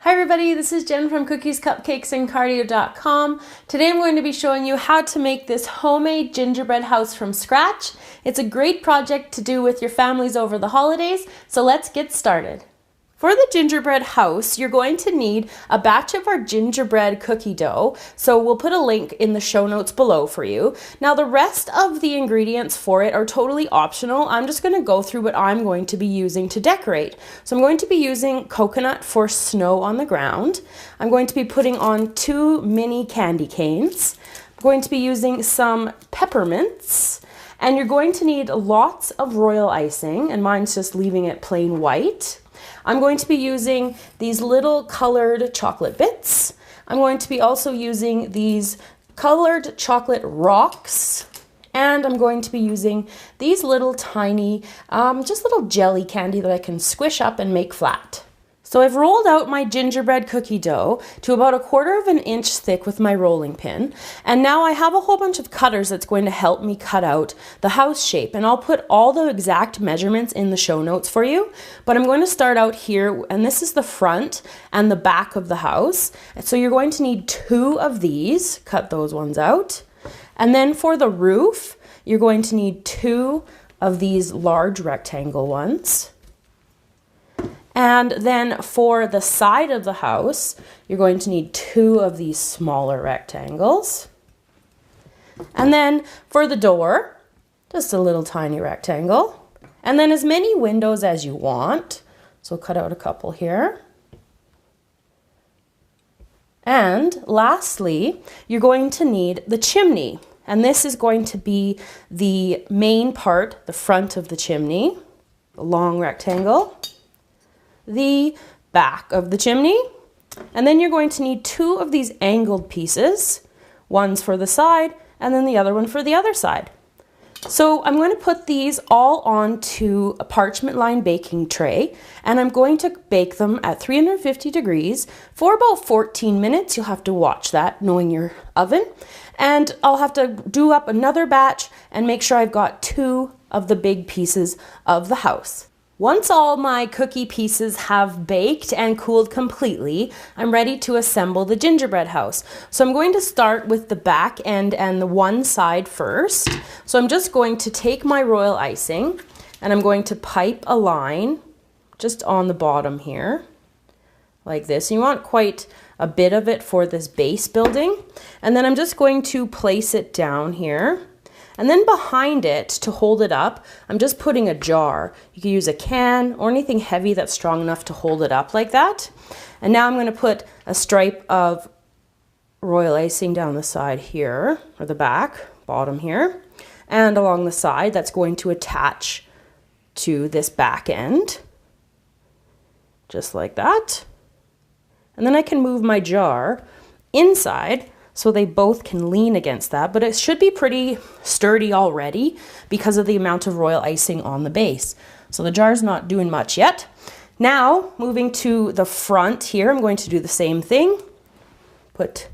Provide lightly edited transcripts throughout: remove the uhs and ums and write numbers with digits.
Hi everybody, this is Jen from Cookies, Cupcakes, and Cardio.com. Today I'm going to be showing you how to make this homemade gingerbread house from scratch. It's a great project to do with your families over the holidays, so let's get started. For the gingerbread house, you're going to need a batch of our gingerbread cookie dough, so we'll put a link in the show notes below for you. Now the rest of the ingredients for it are totally optional. I'm just going to go through what I'm going to be using to decorate. So I'm going to be using coconut for snow on the ground. I'm going to be putting on 2 mini candy canes. I'm going to be using some peppermints. And you're going to need lots of royal icing, and mine's just leaving it plain white. I'm going to be using these little colored chocolate bits. I'm going to be also using these colored chocolate rocks. And I'm going to be using these little tiny, just little jelly candy that I can squish up and make flat. So I've rolled out my gingerbread cookie dough to about 1/4 inch thick with my rolling pin. And now I have a whole bunch of cutters that's going to help me cut out the house shape. And I'll put all the exact measurements in the show notes for you. But I'm going to start out here, and this is the front and the back of the house. So you're going to need 2 of these, cut those ones out. And then for the roof, you're going to need 2 of these large rectangle ones. And then for the side of the house, you're going to need 2 of these smaller rectangles. And then for the door, just a little tiny rectangle. And then as many windows as you want. So cut out a couple here. And lastly, you're going to need the chimney. And this is going to be the main part, the front of the chimney, the long rectangle. The back of the chimney, and then you're going to need 2 of these angled pieces. One's for the side and then the other one for the other side. So I'm going to put these all onto a parchment lined baking tray, and I'm going to bake them at 350 degrees for about 14 minutes. You'll have to watch that knowing your oven, and I'll have to do up another batch and make sure I've got 2 of the big pieces of the house. Once all my cookie pieces have baked and cooled completely, I'm ready to assemble the gingerbread house. So I'm going to start with the back end and the one side first. So I'm just going to take my royal icing and I'm going to pipe a line just on the bottom here, like this. You want quite a bit of it for this base building. And then I'm just going to place it down here. And then behind it, to hold it up, I'm just putting a jar. You can use a can or anything heavy that's strong enough to hold it up like that. And now I'm going to put a stripe of royal icing down the side here, or the back, bottom here, and along the side that's going to attach to this back end, just like that. And then I can move my jar inside so they both can lean against that, but it should be pretty sturdy already because of the amount of royal icing on the base. So the jar's not doing much yet. Now, moving to the front here, I'm going to do the same thing. Put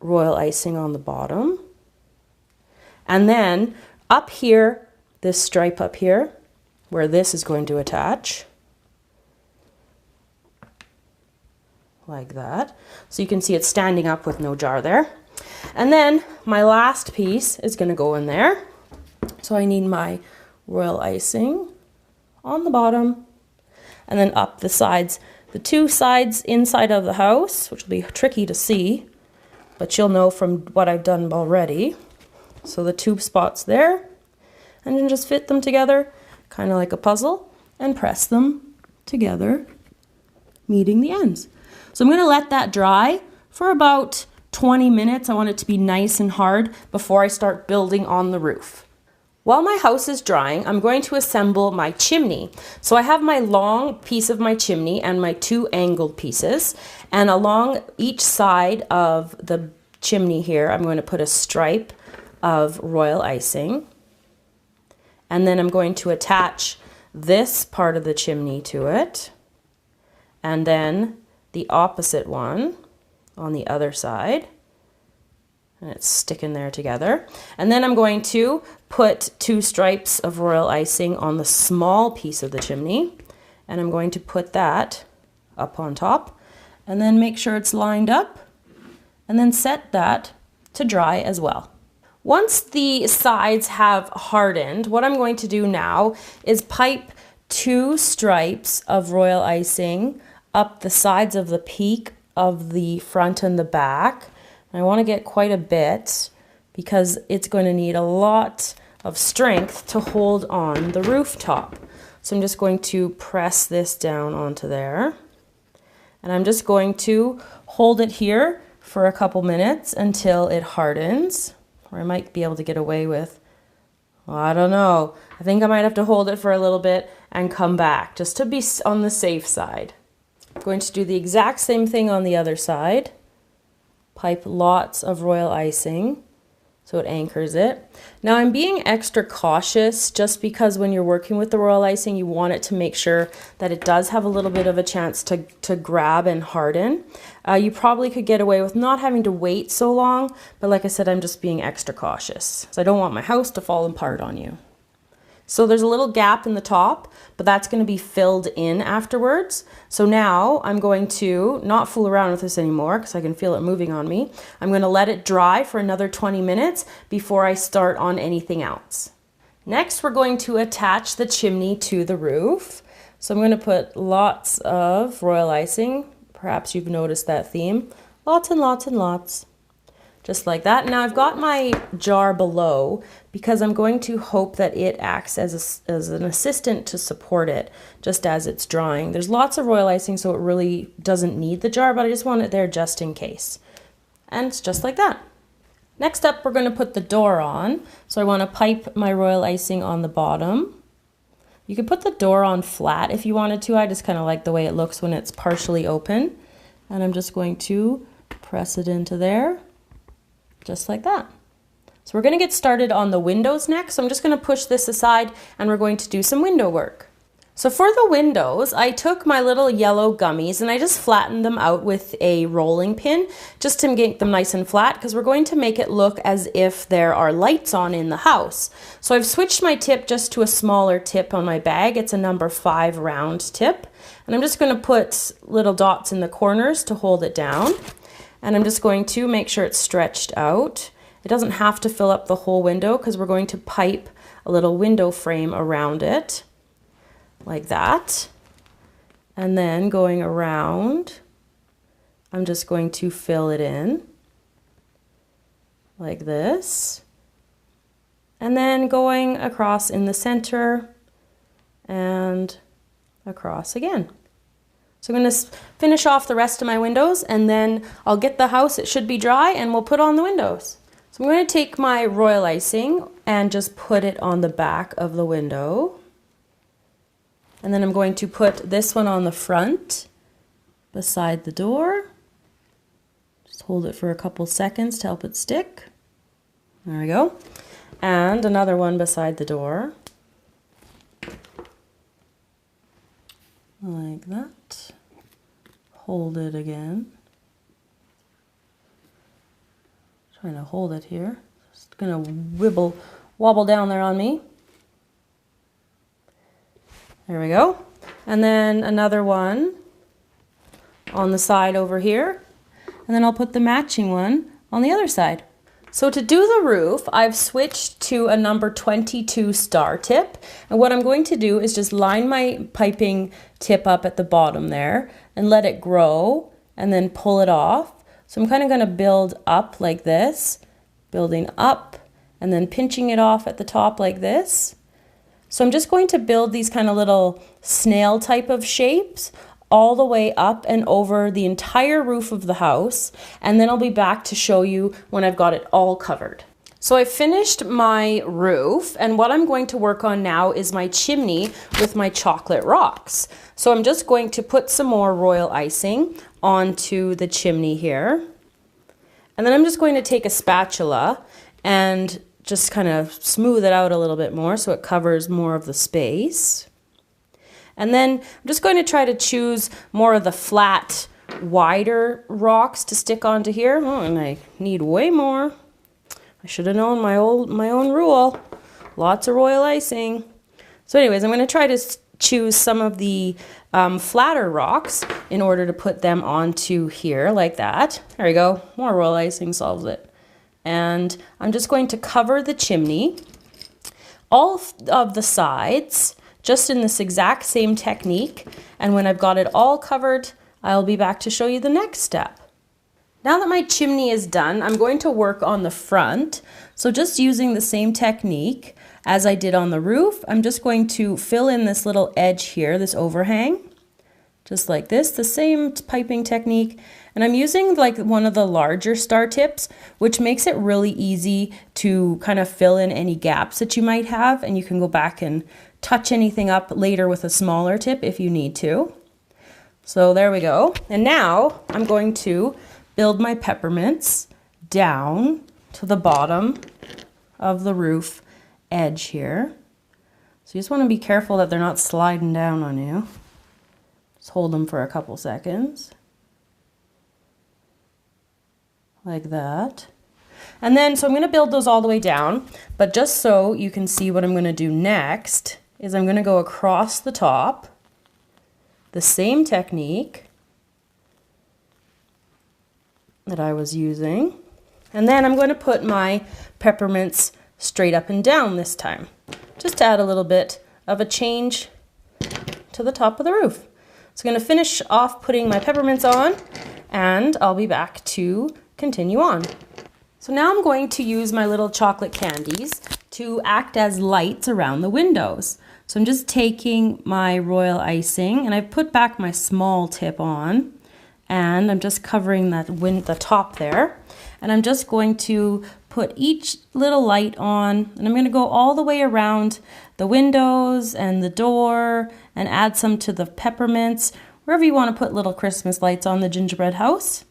royal icing on the bottom. And then up here, this stripe up here, where this is going to attach, like that. So you can see it's standing up with no jar there. And then my last piece is going to go in there. So I need my royal icing on the bottom and then up the sides. The 2 sides inside of the house, which will be tricky to see, but you'll know from what I've done already. So the 2 spots there, and then just fit them together, kind of like a puzzle, and press them together, meeting the ends. So I'm going to let that dry for about 20 minutes. I want it to be nice and hard before I start building on the roof. While my house is drying, I'm going to assemble my chimney. So I have my long piece of my chimney and my 2 angled pieces. And along each side of the chimney here, I'm going to put a stripe of royal icing. And then I'm going to attach this part of the chimney to it. And then the opposite one on the other side, and it's sticking there together. And then I'm going to put 2 stripes of royal icing on the small piece of the chimney, and I'm going to put that up on top. and then make sure it's lined up, and then set that to dry as well. Once the sides have hardened, what I'm going to do now is pipe 2 stripes of royal icing up the sides of the peak of the front and the back. And I want to get quite a bit because it's going to need a lot of strength to hold on the rooftop. So I'm just going to press this down onto there. And I'm just going to hold it here for a couple minutes until it hardens. Or I might be able to get away with, well, I don't know. I think I might have to hold it for a little bit and come back just to be on the safe side. I'm going to do the exact same thing on the other side. Pipe lots of royal icing so it anchors it. Now I'm being extra cautious just because when you're working with the royal icing, you want it to make sure that it does have a little bit of a chance to grab and harden. You probably could get away with not having to wait so long, but like I said, I'm just being extra cautious. So I don't want my house to fall apart on you. So there's a little gap in the top, but that's going to be filled in afterwards. So now I'm going to not fool around with this anymore because I can feel it moving on me. I'm going to let it dry for another 20 minutes before I start on anything else. Next, we're going to attach the chimney to the roof. So I'm going to put lots of royal icing. Perhaps you've noticed that theme. Lots and lots and lots. Just like that. Now I've got my jar below because I'm going to hope that it acts as an assistant to support it just as it's drying. There's lots of royal icing, so it really doesn't need the jar, but I just want it there just in case. And it's just like that. Next up, we're going to put the door on. So I want to pipe my royal icing on the bottom. You could put the door on flat if you wanted to. I just kind of like the way it looks when it's partially open. And I'm just going to press it into there. Just like that. So we're going to get started on the windows next. So I'm just going to push this aside and we're going to do some window work. So for the windows, I took my little yellow gummies and I just flattened them out with a rolling pin just to make them nice and flat because we're going to make it look as if there are lights on in the house. So I've switched my tip just to a smaller tip on my bag. It's a number 5 round tip. And I'm just going to put little dots in the corners to hold it down. And I'm just going to make sure it's stretched out. It doesn't have to fill up the whole window because we're going to pipe a little window frame around it, like that. And then going around, I'm just going to fill it in, like this. And then going across in the center and across again. So I'm going to finish off the rest of my windows and then I'll get the house, it should be dry, and we'll put on the windows. So I'm going to take my royal icing and just put it on the back of the window. And then I'm going to put this one on the front beside the door. Just hold it for a couple seconds to help it stick. There we go. And another one beside the door. Like that. Hold it again. Trying to hold it here. Just gonna wobble down there on me. There we go. And then another one on the side over here. And then I'll put the matching one on the other side. So to do the roof, I've switched to a number 22 star tip. And what I'm going to do is just line my piping tip up at the bottom there and let it grow and then pull it off. So I'm kind of going to build up like this, building up and then pinching it off at the top like this. So I'm just going to build these kind of little snail type of shapes all the way up and over the entire roof of the house, and then I'll be back to show you when I've got it all covered. So I finished my roof, and what I'm going to work on now is my chimney with my chocolate rocks. So I'm just going to put some more royal icing onto the chimney here, and then I'm just going to take a spatula and just kind of smooth it out a little bit more so it covers more of the space. And then I'm just going to try to choose more of the flat, wider rocks to stick onto here. Oh, and I need way more. I should have known my own rule. Lots of royal icing. So anyways, I'm going to try to choose some of the flatter rocks in order to put them onto here like that. There you go, more royal icing solves it. And I'm just going to cover the chimney, all of the sides, just in this exact same technique. And when I've got it all covered, I'll be back to show you the next step. Now that my chimney is done, I'm going to work on the front. So just using the same technique as I did on the roof, I'm just going to fill in this little edge here, this overhang, just like this, the same piping technique. And I'm using like one of the larger star tips, which makes it really easy to kind of fill in any gaps that you might have. And you can go back and touch anything up later with a smaller tip if you need to. So there we go. And now I'm going to build my peppermints down to the bottom of the roof edge here. So you just want to be careful that they're not sliding down on you. Just hold them for a couple seconds. Like that. And then, so I'm going to build those all the way down, but just so you can see what I'm going to do next is I'm going to go across the top, the same technique that I was using. And then I'm going to put my peppermints straight up and down this time, just to add a little bit of a change to the top of the roof. So I'm going to finish off putting my peppermints on, and I'll be back to continue on. So now I'm going to use my little chocolate candies to act as lights around the windows. So I'm just taking my royal icing, and I've put back my small tip on, and I'm just covering the top there. And I'm just going to put each little light on, and I'm going to go all the way around the windows and the door and add some to the peppermints, wherever you want to put little Christmas lights on the gingerbread house.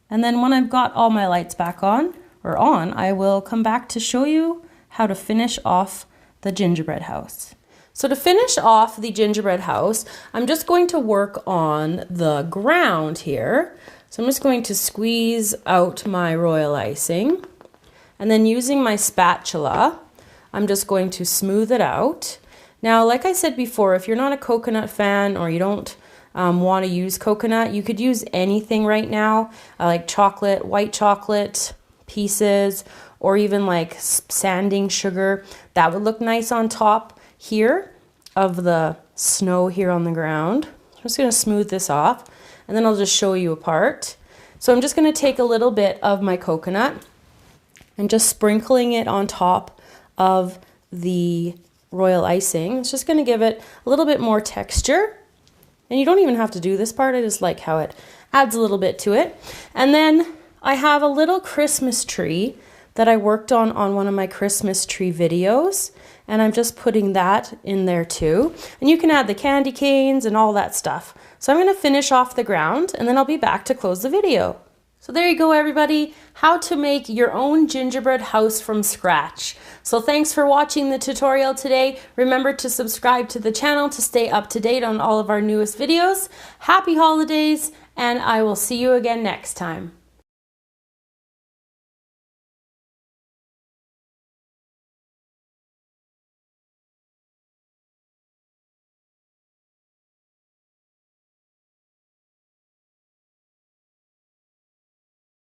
And then when I've got all my lights back on, I will come back to show you how to finish off the gingerbread house. So to finish off the gingerbread house, I'm just going to work on the ground here. So I'm just going to squeeze out my royal icing, and then using my spatula, I'm just going to smooth it out. Now, like I said before, if you're not a coconut fan or you don't want to use coconut, you could use anything right now, like chocolate, white chocolate pieces, or even like sanding sugar. That would look nice on top here of the snow here on the ground. I'm just going to smooth this off, and then I'll just show you a part. So I'm just going to take a little bit of my coconut and just sprinkling it on top of the royal icing. It's just going to give it a little bit more texture. And you don't even have to do this part. I just like how it adds a little bit to it. And then I have a little Christmas tree that I worked on one of my Christmas tree videos. And I'm just putting that in there too. And you can add the candy canes and all that stuff. So I'm going to finish off the ground, and then I'll be back to close the video. So there you go, everybody, how to make your own gingerbread house from scratch. So thanks for watching the tutorial today. Remember to subscribe to the channel to stay up to date on all of our newest videos. Happy holidays, and I will see you again next time.